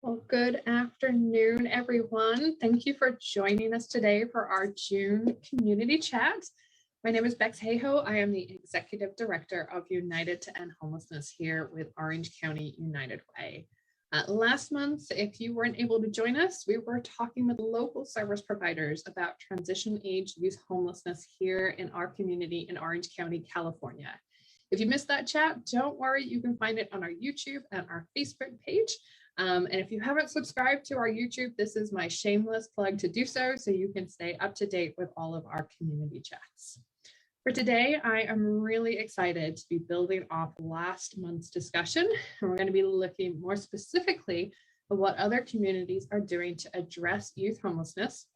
Well, good afternoon, everyone. Thank you for joining us today for our June community chat. My name is Bex Hayhoe. I am the Executive Director of United to End Homelessness here with Orange County United Way. Last month, if you weren't able to join us, we were talking with local service providers about transition age youth homelessness here in our community in Orange County, California. If you missed that chat, don't worry, you can find it on our YouTube and our Facebook page. And if you haven't subscribed to our YouTube, this is my shameless plug to do so you can stay up to date with all of our community chats. For today, I am really excited to be building off last month's discussion, and we're going to be looking more specifically at what other communities are doing to address youth homelessness,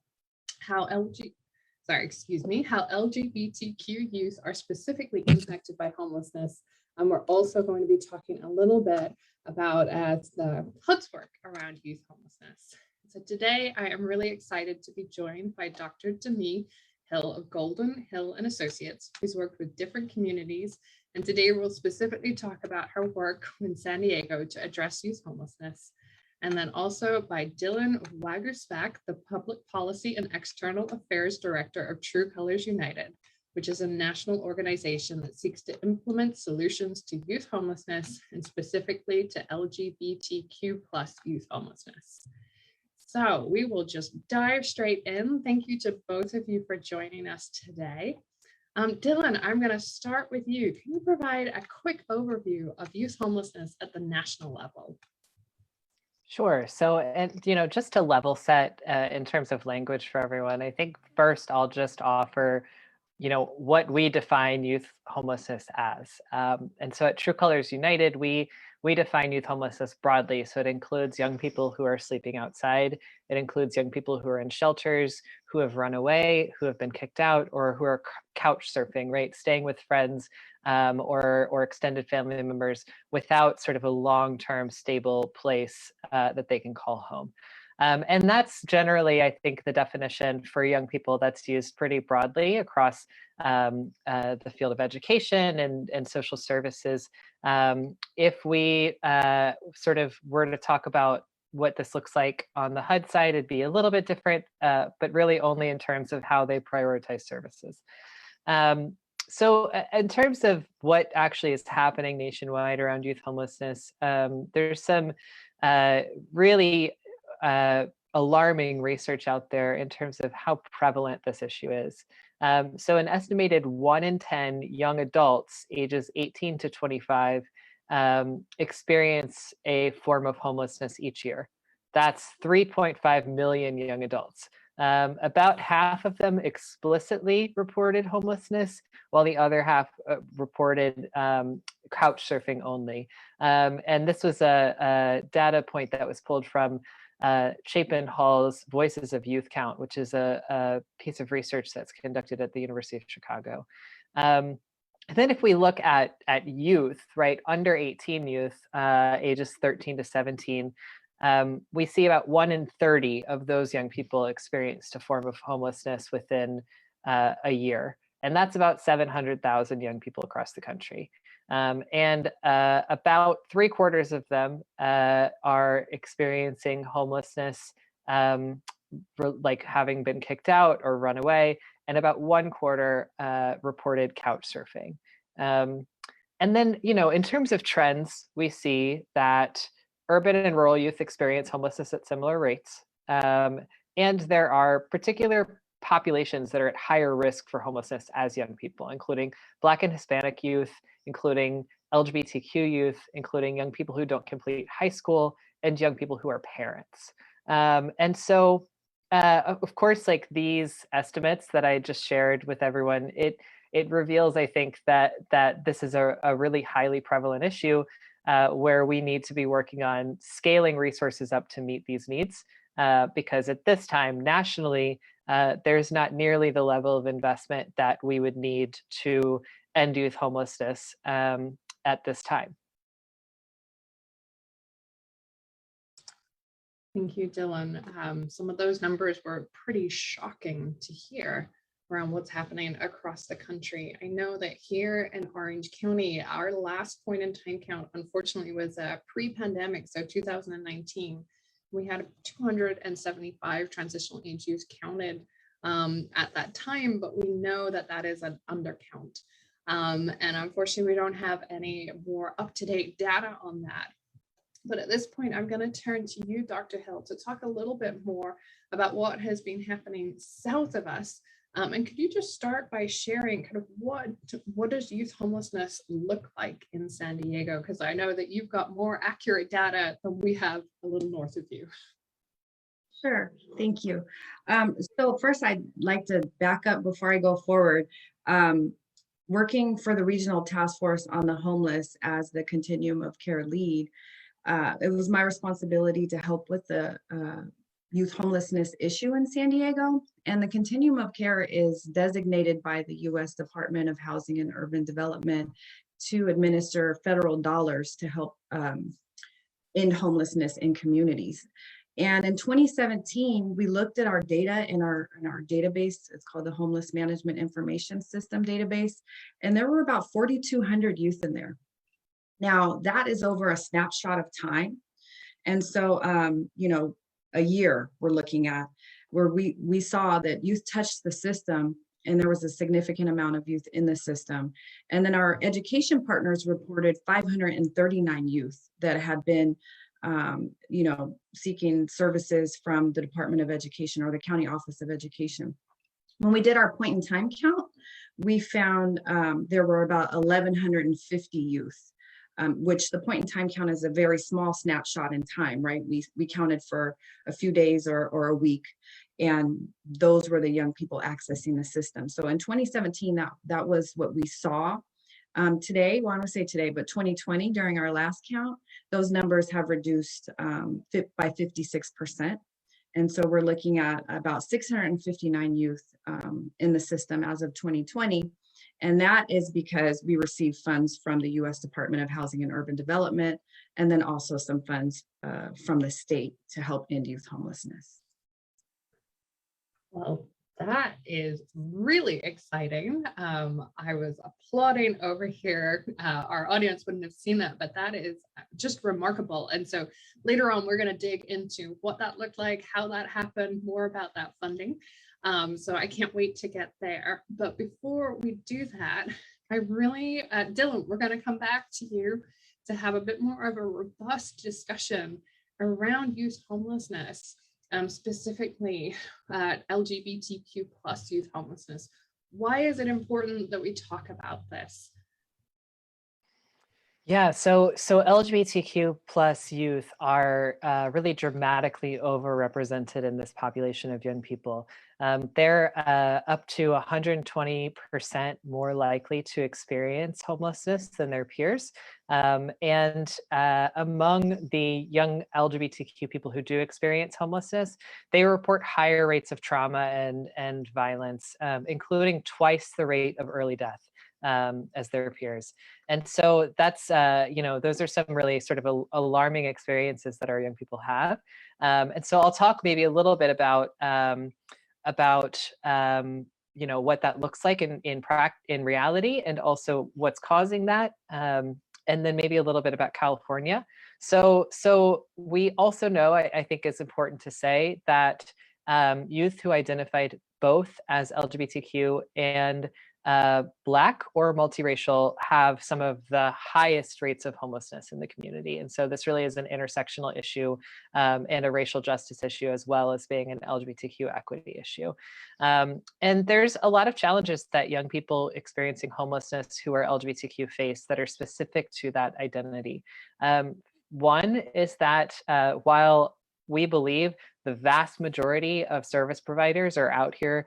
how LGBTQ youth are specifically impacted by homelessness. And we're also going to be talking a little bit about the HUD's work around youth homelessness. So today I am really excited to be joined by Dr. Deme Hill of Golden, Hill and Associates, who's worked with different communities. And today we'll specifically talk about her work in San Diego to address youth homelessness. And then also by Dylan Waguespack, the Public Policy and External Affairs Director of True Colors United, which is a national organization that seeks to implement solutions to youth homelessness and specifically to LGBTQ plus youth homelessness. So we will just dive straight in. Thank you to both of you for joining us today. Dylan, I'm going to start with you. Can you provide a quick overview of youth homelessness at the national level? Sure. So, just to level set in terms of language for everyone, I think first I'll just offer what we define youth homelessness as. And so at True Colors United, we define youth homelessness broadly. So it includes young people who are sleeping outside. It includes young people who are in shelters, who have run away, who have been kicked out, or who are couch surfing, right? Staying with friends or extended family members without sort of a long-term stable place that they can call home. And that's generally, I think, the definition for young people that's used pretty broadly across the field of education and social services. If we sort of were to talk about what this looks like on the HUD side, it'd be a little bit different, but really only in terms of how they prioritize services. So in terms of what actually is happening nationwide around youth homelessness, there's some really alarming research out there in terms of how prevalent this issue is. So an estimated 1 in 10 young adults ages 18 to 25 experience a form of homelessness each year. That's 3.5 million young adults. About half of them explicitly reported homelessness, while the other half reported couch surfing only. And this was a data point that was pulled from Chapin Hall's Voices of Youth Count, which is a piece of research that's conducted at the University of Chicago. And then if we look at youth, right, under 18 youth, ages 13 to 17, we see about 1 in 30 of those young people experienced a form of homelessness within a year. And that's about 700,000 young people across the country. And about 3/4 of them are experiencing homelessness, like having been kicked out or run away, and about 1/4 reported couch surfing. And then, in terms of trends, we see that urban and rural youth experience homelessness at similar rates. And there are particular populations that are at higher risk for homelessness as young people, including Black and Hispanic youth, including LGBTQ youth, including young people who don't complete high school, and young people who are parents. And so, of course, like these estimates that I just shared with everyone, it reveals, I think, that this is a really highly prevalent issue where we need to be working on scaling resources up to meet these needs. Because at this time, nationally, there's not nearly the level of investment that we would need to end youth homelessness at this time. Thank you, Dylan. Some of those numbers were pretty shocking to hear around what's happening across the country. I know that here in Orange County, our last point in time count, unfortunately, was pre-pandemic, so 2019. We had 275 transitional age youth counted at that time, but we know that that is an undercount. And unfortunately, we don't have any more up-to-date data on that. But at this point, I'm going to turn to you, Dr. Hill, to talk a little bit more about what has been happening south of us. And could you just start by sharing kind of what does youth homelessness look like in San Diego? Because I know that you've got more accurate data than we have a little north of you. Sure, thank you. So first, I'd like to back up before I go forward. Working for the Regional Task Force on the Homeless as the Continuum of Care lead, it was my responsibility to help with the youth homelessness issue in San Diego. And the Continuum of Care is designated by the U.S. Department of Housing and Urban Development to administer federal dollars to help end homelessness in communities. And in 2017, we looked at our data in our database. It's called the Homeless Management Information System database. And there were about 4,200 youth in there. Now, that is over a snapshot of time. And so, a year we're looking at where we saw that youth touched the system, and there was a significant amount of youth in the system. And then our education partners reported 539 youth that had been seeking services from the Department of Education or the County Office of Education. When we did our point in time count, we found there were about 1,150 youth, which the point in time count is a very small snapshot in time, right? We counted for a few days or a week, and those were the young people accessing the system. So in 2017, that was what we saw. Today, well, I don't want to say today, but 2020, during our last count, those numbers have reduced by 56%. And so we're looking at about 659 youth in the system as of 2020. And that is because we received funds from the U.S. Department of Housing and Urban Development, and then also some funds from the state to help end youth homelessness. Well, that is really exciting. I was applauding over here. Our audience wouldn't have seen that, but that is just remarkable. And so later on, we're going to dig into what that looked like, how that happened, more about that funding. So I can't wait to get there. But before we do that, I really, Dylan, we're going to come back to you to have a bit more of a robust discussion around youth homelessness. Specifically LGBTQ plus youth homelessness. Why is it important that we talk about this? Yeah, so LGBTQ plus youth are really dramatically overrepresented in this population of young people. They're up to 120% more likely to experience homelessness than their peers. And among the young LGBTQ people who do experience homelessness, they report higher rates of trauma and violence, including twice the rate of early death as their peers. And so that's, those are some really sort of alarming experiences that our young people have. And so I'll talk maybe a little bit about what that looks like in reality, and also what's causing that. And then maybe a little bit about California. So we also know, I think it's important to say that youth who identified both as LGBTQ and Black or multiracial have some of the highest rates of homelessness in the community. And so this really is an intersectional issue and a racial justice issue, as well as being an LGBTQ equity issue. And there's a lot of challenges that young people experiencing homelessness who are LGBTQ face that are specific to that identity. One is that while we believe the vast majority of service providers are out here,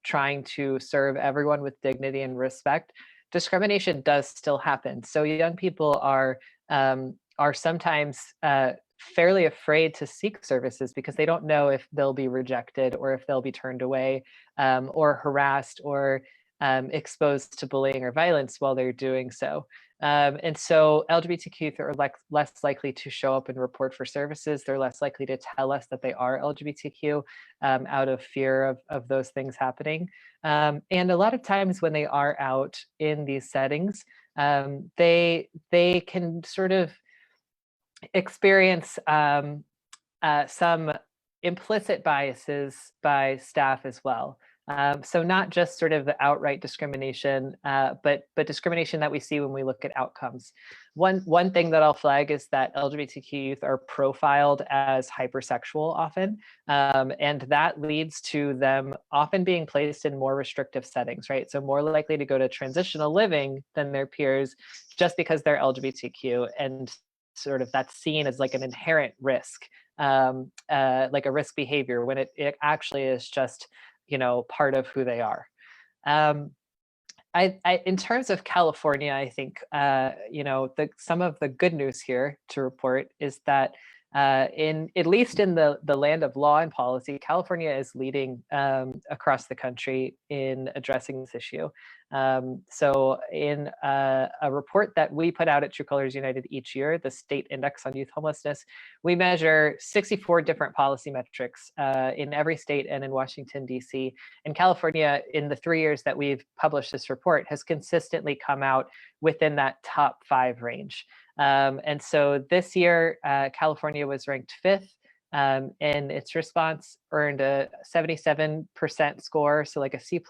trying to serve everyone with dignity and respect, discrimination does still happen. So young people are sometimes fairly afraid to seek services because they don't know if they'll be rejected or if they'll be turned away or harassed or exposed to bullying or violence while they're doing so. And so LGBTQ youth are less likely to show up and report for services. They're less likely to tell us that they are LGBTQ out of fear of those things happening. And a lot of times when they are out in these settings, they can sort of experience some implicit biases by staff as well. So not just sort of the outright discrimination, but discrimination that we see when we look at outcomes. One thing that I'll flag is that LGBTQ youth are profiled as hypersexual often, and that leads to them often being placed in more restrictive settings, right? So more likely to go to transitional living than their peers just because they're LGBTQ, and sort of that's seen as like an inherent risk, like a risk behavior, when it actually is just, you know, part of who they are. In terms of California, I think, you know, some of the good news here to report is that at least in the land of law and policy, California is leading across the country in addressing this issue. So in a report that we put out at True Colors United each year, the State Index on Youth Homelessness, we measure 64 different policy metrics in every state and in Washington, D.C. And California, in the 3 years that we've published this report, has consistently come out within that top 5 range. And so this year, California was ranked 5th. And its response earned a 77% score, so like a C+,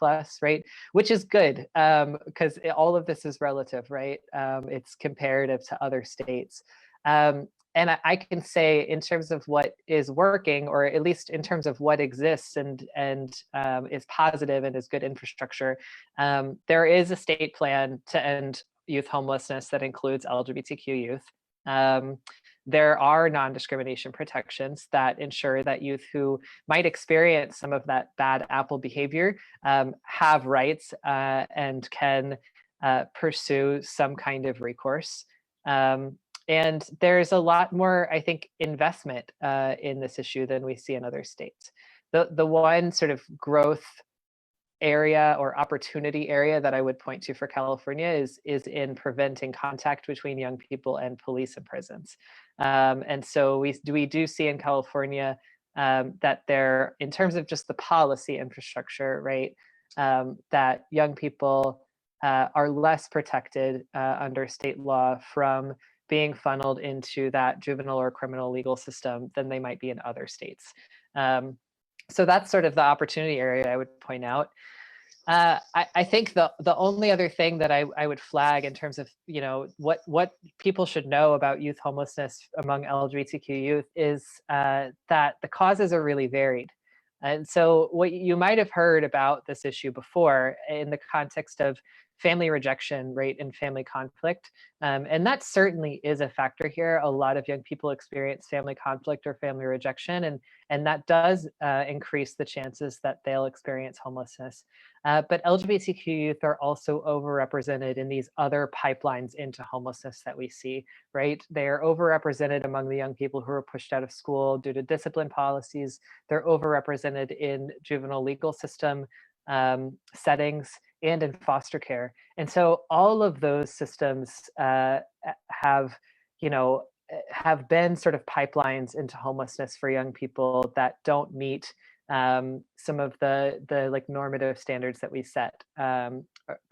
right? Which is good, because all of this is relative, right? It's comparative to other states. And I can say, in terms of what is working, or at least in terms of what exists and is positive and is good infrastructure, there is a state plan to end youth homelessness that includes LGBTQ youth. There are non-discrimination protections that ensure that youth who might experience some of that bad apple behavior have rights and can pursue some kind of recourse. And there's a lot more, I think, investment in this issue than we see in other states. The one sort of growth area or opportunity area that I would point to for California is in preventing contact between young people and police and prisons. And so we do see in California that there, in terms of just the policy infrastructure, right, that young people are less protected under state law from being funneled into that juvenile or criminal legal system than they might be in other states. So that's sort of the opportunity area I would point out. I think the only other thing that I would flag in terms of, you know, what people should know about youth homelessness among LGBTQ youth is that the causes are really varied. And so what you might have heard about this issue before in the context of family rejection, right, and family conflict. And that certainly is a factor here. A lot of young people experience family conflict or family rejection, and that does increase the chances that they'll experience homelessness. But LGBTQ youth are also overrepresented in these other pipelines into homelessness that we see, right? They are overrepresented among the young people who are pushed out of school due to discipline policies. They're overrepresented in juvenile legal system settings and in foster care. And so all of those systems have been sort of pipelines into homelessness for young people that don't meet some of the like normative standards that we set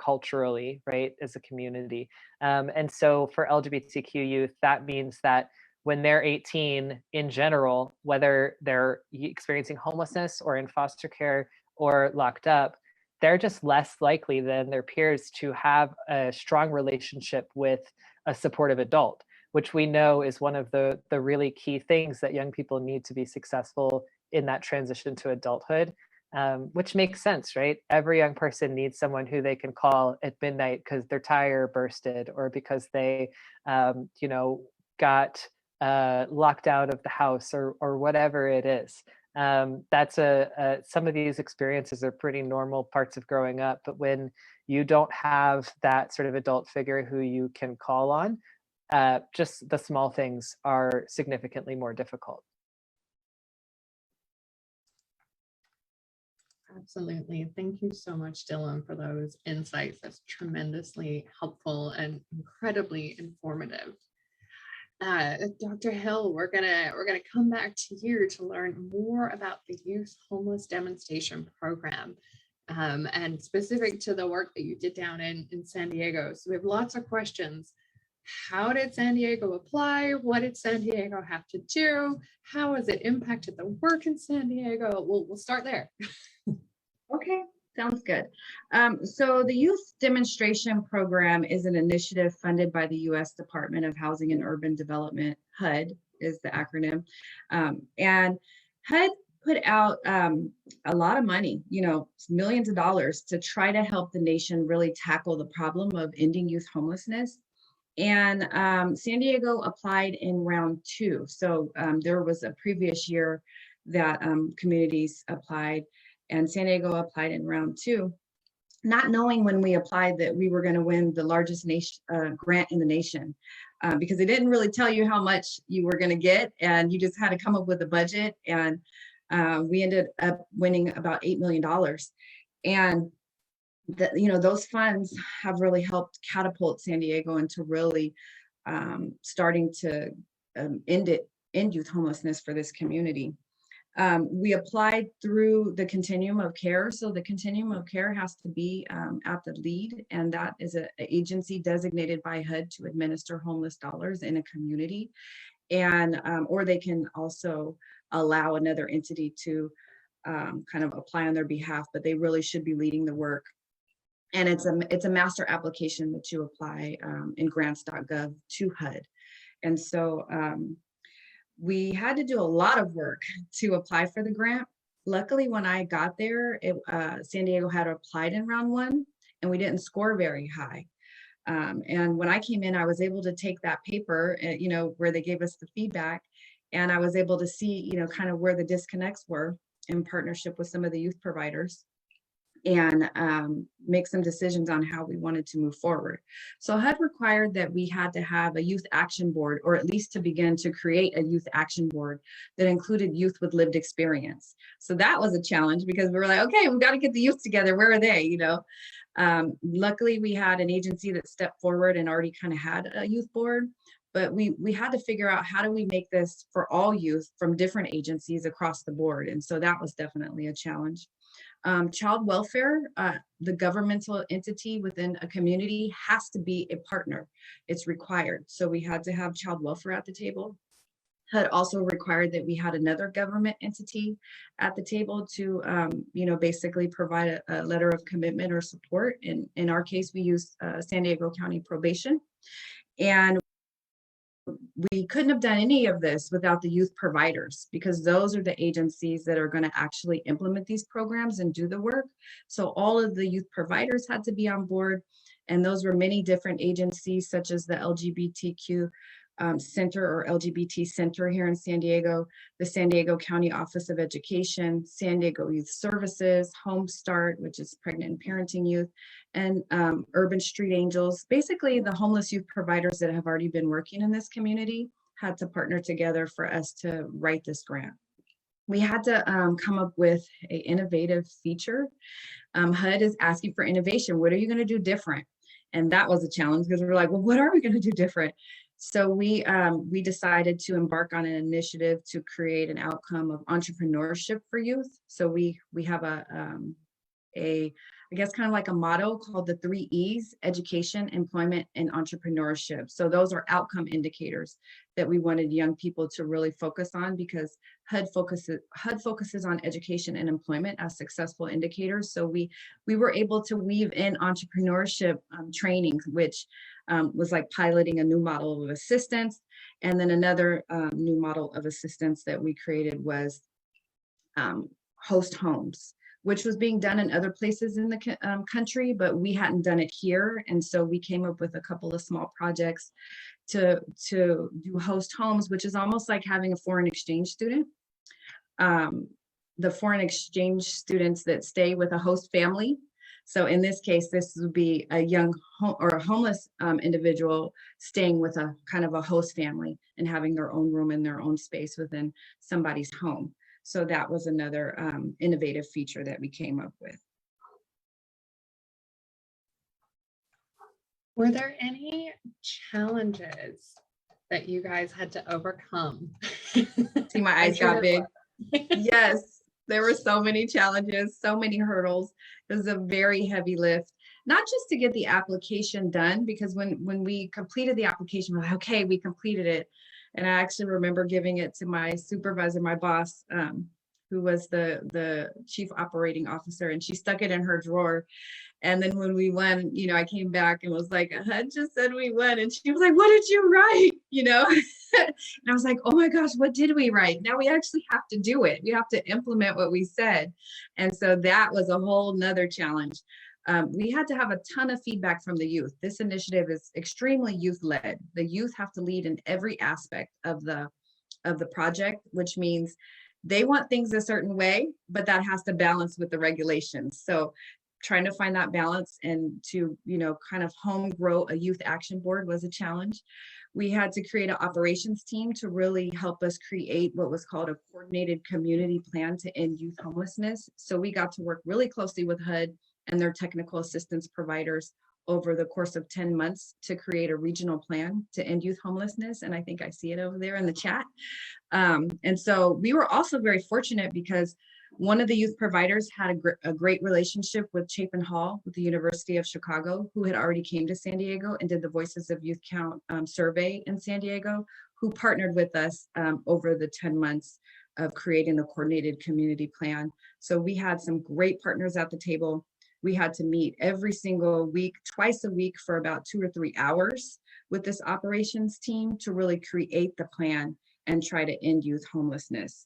culturally, right, as a community. And so for LGBTQ youth, that means that when they're 18 in general, whether they're experiencing homelessness or in foster care or locked up, they're just less likely than their peers to have a strong relationship with a supportive adult, which we know is one of the really key things that young people need to be successful in that transition to adulthood, which makes sense, right? Every young person needs someone who they can call at midnight because their tire bursted or because they, got locked out of the house or whatever it is. That's some of these experiences are pretty normal parts of growing up, but when you don't have that sort of adult figure who you can call on, just the small things are significantly more difficult. Absolutely. Thank you so much, Dylan, for those insights. That's tremendously helpful and incredibly informative. Dr. Hill, we're gonna come back to you to learn more about the Youth Homeless Demonstration Program, and specific to the work that you did down in San Diego. So we have lots of questions how did San Diego apply? What did San Diego have to do? How has it impacted the work in San Diego? We'll start there. Okay, sounds good. So the Youth Demonstration Program is an initiative funded by the U.S. Department of Housing and Urban Development. HUD is the acronym. And HUD put out a lot of money, millions of dollars to try to help the nation really tackle the problem of ending youth homelessness. And San Diego applied in round 2. So there was a previous year that communities applied, and San Diego applied in round 2, not knowing when we applied that we were going to win the largest grant in the nation, because it didn't really tell you how much you were going to get, and you just had to come up with a budget. And we ended up winning about $8 million. And those funds have really helped catapult San Diego into really starting to end youth homelessness for this community. We applied through the continuum of care. So the continuum of care has to be at the lead, and that is an agency designated by HUD to administer homeless dollars in a community. And or they can also allow another entity to kind of apply on their behalf, but they really should be leading the work. And it's a master application that you apply in grants.gov to HUD. And so we had to do a lot of work to apply for the grant. Luckily, when I got there, San Diego had applied in round 1, and we didn't score very high. And when I came in, I was able to take that paper, where they gave us the feedback, and I was able to see, kind of where the disconnects were in partnership with some of the youth providers, and make some decisions on how we wanted to move forward. So HUD required that we had to have a youth action board, or at least to begin to create a youth action board that included youth with lived experience. So that was a challenge, because we were like, okay, we've got to get the youth together. Where are they? Luckily, we had an agency that stepped forward and already kind of had a youth board, but we had to figure out, how do we make this for all youth from different agencies across the board? And so that was definitely a challenge. Child welfare, the governmental entity within a community, has to be a partner. It's required. So we had to have child welfare at the table. HUD also required that we had another government entity at the table to, basically provide a letter of commitment or support. In our case, we used San Diego County Probation. And we couldn't have done any of this without the youth providers, because those are the agencies that are going to actually implement these programs and do the work. So all of the youth providers had to be on board, and those were many different agencies, such as the LGBTQ Center, or LGBT Center here in San Diego, the San Diego County Office of Education, San Diego Youth Services, Home Start, which is pregnant and parenting youth, and Urban Street Angels. Basically, the homeless youth providers that have already been working in this community had to partner together for us to write this grant. We had to come up with an innovative feature. HUD is asking for innovation. What are you going to do different? And that was a challenge, because we were like, well, what are we going to do different? So we decided to embark on an initiative to create an outcome of entrepreneurship for youth. So we have I guess kind of like a motto called the 3 E's: education, employment, and entrepreneurship. So those are outcome indicators that we wanted young people to really focus on, because HUD focuses on education and employment as successful indicators. So we were able to weave in entrepreneurship trainings, which was like piloting a new model of assistance. And then another new model of assistance that we created was host homes, which was being done in other places in the country, but we hadn't done it here. And so we came up with a couple of small projects to do host homes, which is almost like having a foreign exchange student. The foreign exchange students that stay with a host family. So in this case, this would be a young or a homeless individual staying with a kind of a host family and having their own room and their own space within somebody's home. So that was another innovative feature that we came up with. Were there any challenges that you guys had to overcome? See, my eyes got big. Yes, there were so many challenges, so many hurdles. It was a very heavy lift. not just to get the application done, because when we completed the application, we're like, okay, we completed it. And I actually remember giving it to my supervisor, my boss, who was the chief operating officer, and she stuck it in her drawer. And then when we won, I came back and was like, HUD just said we won. And she was like, what did you write? And I was like, oh my gosh, what did we write? Now we actually have to do it. We have to implement what we said. And so that was a whole nother challenge. We had to have a ton of feedback from the youth. This initiative is extremely youth-led. The youth have to lead in every aspect of the project, which means they want things a certain way, but that has to balance with the regulations. So trying to find that balance and to, kind of home grow a youth action board was a challenge. We had to create an operations team to really help us create what was called a coordinated community plan to end youth homelessness. So we got to work really closely with HUD and their technical assistance providers over the course of 10 months to create a regional plan to end youth homelessness. And I think I see it over there in the chat. And so we were also very fortunate because one of the youth providers had a great relationship with Chapin Hall with the University of Chicago, who had already came to San Diego and did the Voices of Youth Count survey in San Diego, who partnered with us over the 10 months of creating the coordinated community plan. So we had some great partners at the table. We had to meet every single week, twice a week for about 2 or 3 hours with this operations team to really create the plan and try to end youth homelessness.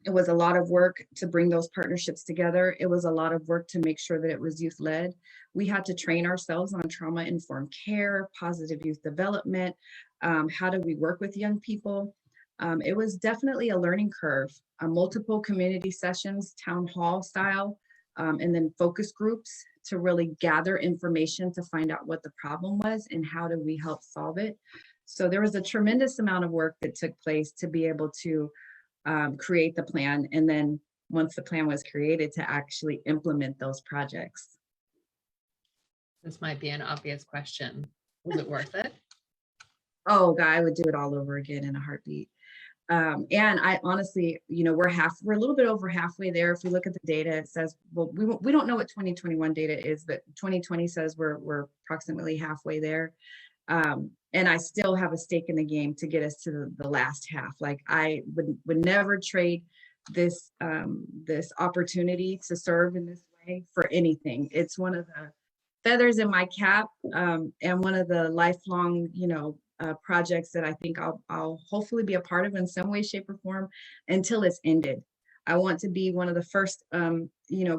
It was a lot of work to bring those partnerships together. It was a lot of work to make sure that it was youth-led. We had to train ourselves on trauma-informed care, positive youth development. How do we work with young people? It was definitely a learning curve. Multiple community sessions, town hall style, and then focus groups to really gather information to find out what the problem was and how do we help solve it. So there was a tremendous amount of work that took place to be able to create the plan, and then once the plan was created, to actually implement those projects. This might be an obvious question. Was it worth it? Oh God, I would do it all over again in a heartbeat. And I honestly, we're a little bit over halfway there. If we look at the data, it says, well, we don't know what 2021 data is, but 2020 says we're approximately halfway there. And I still have a stake in the game to get us to the last half. Like I would never trade this this opportunity to serve in this way for anything. It's one of the feathers in my cap, and one of the lifelong, projects that I think I'll hopefully be a part of in some way, shape, or form until it's ended. I want to be one of the first,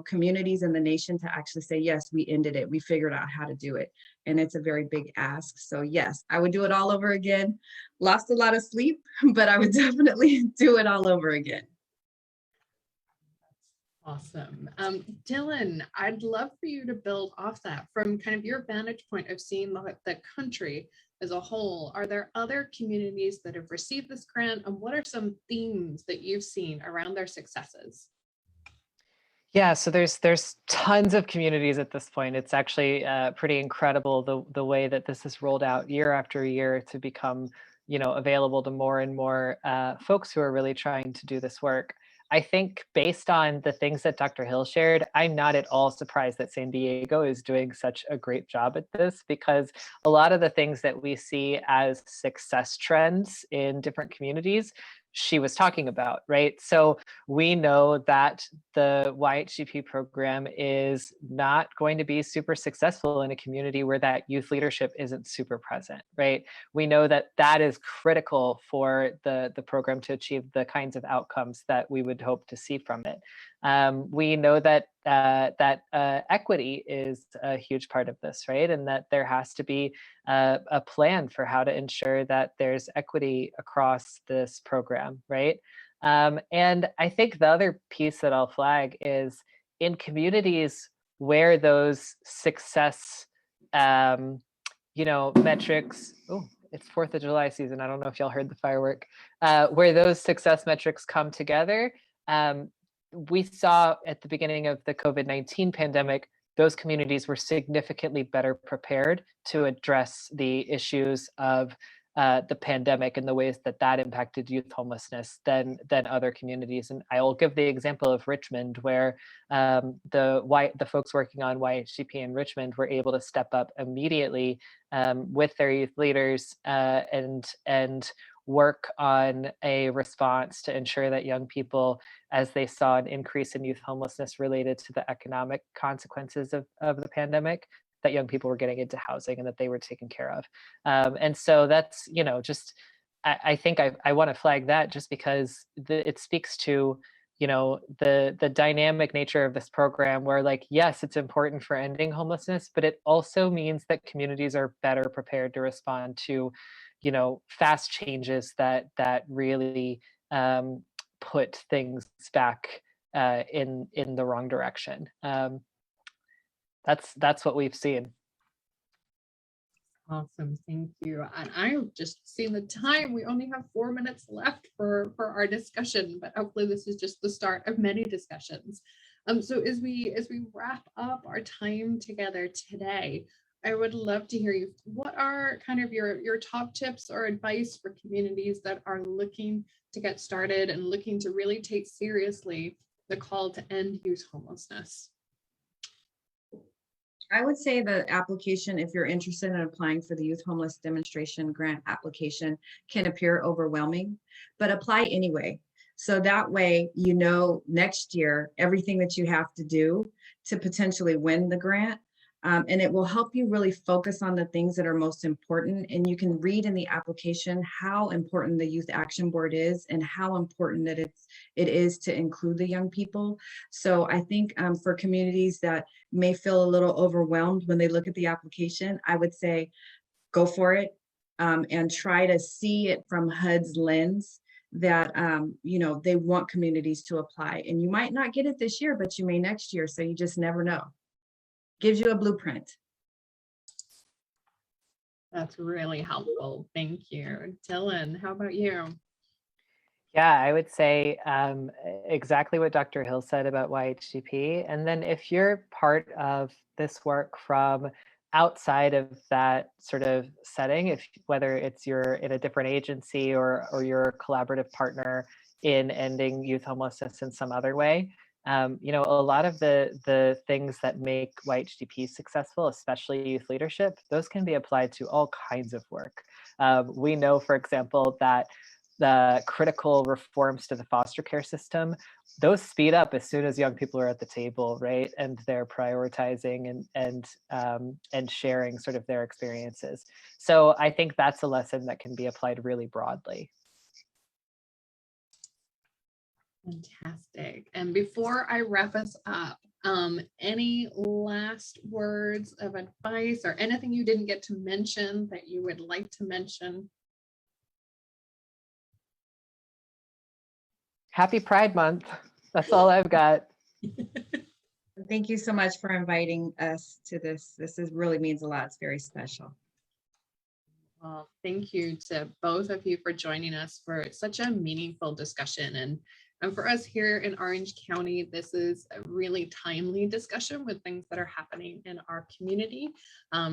communities in the nation to actually say, yes, we ended it. We figured out how to do it. And it's a very big ask. So yes, I would do it all over again. Lost a lot of sleep, but I would definitely do it all over again. Awesome. Dylan, I'd love for you to build off that from kind of your vantage point of seeing the country as a whole. Are there other communities that have received this grant, and what are some themes that you've seen around their successes? Yeah, so there's tons of communities at this point. It's actually pretty incredible the way that this is rolled out year after year to become, available to more and more folks who are really trying to do this work. I think based on the things that Dr. Hill shared, I'm not at all surprised that San Diego is doing such a great job at this, because a lot of the things that we see as success trends in different communities, she was talking about, right? So we know that the YHGP program is not going to be super successful in a community where that youth leadership isn't super present, right? We know that that is critical for the program to achieve the kinds of outcomes that we would hope to see from it. We know that equity is a huge part of this, right? And that there has to be a plan for how to ensure that there's equity across this program, right? And I think the other piece that I'll flag is in communities where those success, metrics, oh, it's 4th of July season. I don't know if y'all heard the firework, where those success metrics come together. We saw at the beginning of the COVID-19 pandemic, those communities were significantly better prepared to address the issues of the pandemic and the ways that that impacted youth homelessness than other communities. And I will give the example of Richmond, where the folks working on YHGP in Richmond were able to step up immediately with their youth leaders and work on a response to ensure that young people, as they saw an increase in youth homelessness related to the economic consequences of the pandemic, that young people were getting into housing and that they were taken care of. And so that's, just, I think I want to flag that just because it speaks to, the dynamic nature of this program where, like, yes, it's important for ending homelessness, but it also means that communities are better prepared to respond to, fast changes that really put things back in the wrong direction. That's what we've seen. Awesome, thank you. And I've just seen the time. We only have 4 minutes left for our discussion, but hopefully this is just the start of many discussions. So as we wrap up our time together today, I would love to hear you. What are kind of your top tips or advice for communities that are looking to get started and looking to really take seriously the call to end youth homelessness? I would say the application, if you're interested in applying for the Youth Homeless Demonstration Grant application, can appear overwhelming, but apply anyway. So that way, next year, everything that you have to do to potentially win the grant. And it will help you really focus on the things that are most important. And you can read in the application how important the Youth Action Board is and how important that it is to include the young people. So I think for communities that may feel a little overwhelmed when they look at the application, I would say go for it and try to see it from HUD's lens that, they want communities to apply. And you might not get it this year, but you may next year. So you just never know. Gives you a blueprint. That's really helpful. Thank you. Dylan, how about you? Yeah, I would say exactly what Dr. Hill said about YHGP. And then if you're part of this work from outside of that sort of setting, whether it's you're in a different agency or you're a collaborative partner in ending youth homelessness in some other way, a lot of the things that make YHGP successful, especially youth leadership, those can be applied to all kinds of work. We know, for example, that the critical reforms to the foster care system, those speed up as soon as young people are at the table, right? And they're prioritizing and sharing sort of their experiences. So I think that's a lesson that can be applied really broadly. Fantastic. And before I wrap us up, any last words of advice or anything you didn't get to mention that you would like to mention? Happy Pride Month. That's all I've got. Thank you so much for inviting us to this. This really means a lot. It's very special. Well, thank you to both of you for joining us for such a meaningful discussion. And for us here in Orange County, this is a really timely discussion with things that are happening in our community.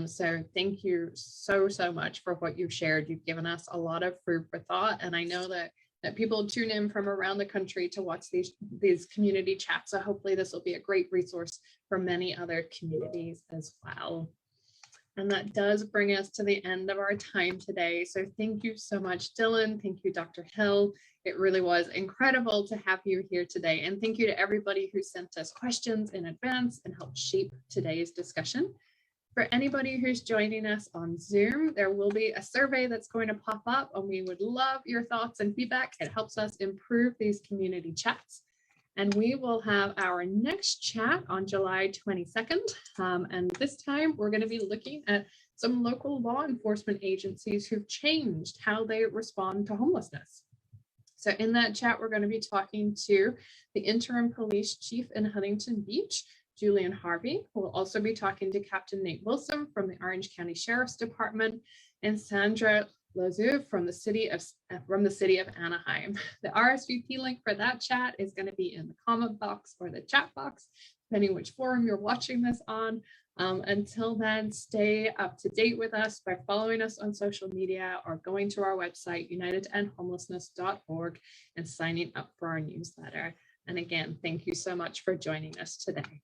So thank you so much for what you've shared. You've given us a lot of food for thought. And I know that people tune in from around the country to watch these community chats. So hopefully this will be a great resource for many other communities as well. And that does bring us to the end of our time today. So thank you so much, Dylan. Thank you, Dr. Hill. It really was incredible to have you here today. And thank you to everybody who sent us questions in advance and helped shape today's discussion. For anybody who's joining us on Zoom, there will be a survey that's going to pop up, and we would love your thoughts and feedback. It helps us improve these community chats. And we will have our next chat on July 22nd. And this time we're going to be looking at some local law enforcement agencies who've changed how they respond to homelessness. So in that chat, we're going to be talking to the interim police chief in Huntington Beach, Julian Harvey. We'll also be talking to Captain Nate Wilson from the Orange County Sheriff's Department and Sandra Lazou from the city of Anaheim. The RSVP link for that chat is going to be in the comment box or the chat box. depending which forum you're watching this on. Until then, stay up to date with us by following us on social media or going to our website, unitedtoendhomelessness.org, and signing up for our newsletter. And again, thank you so much for joining us today.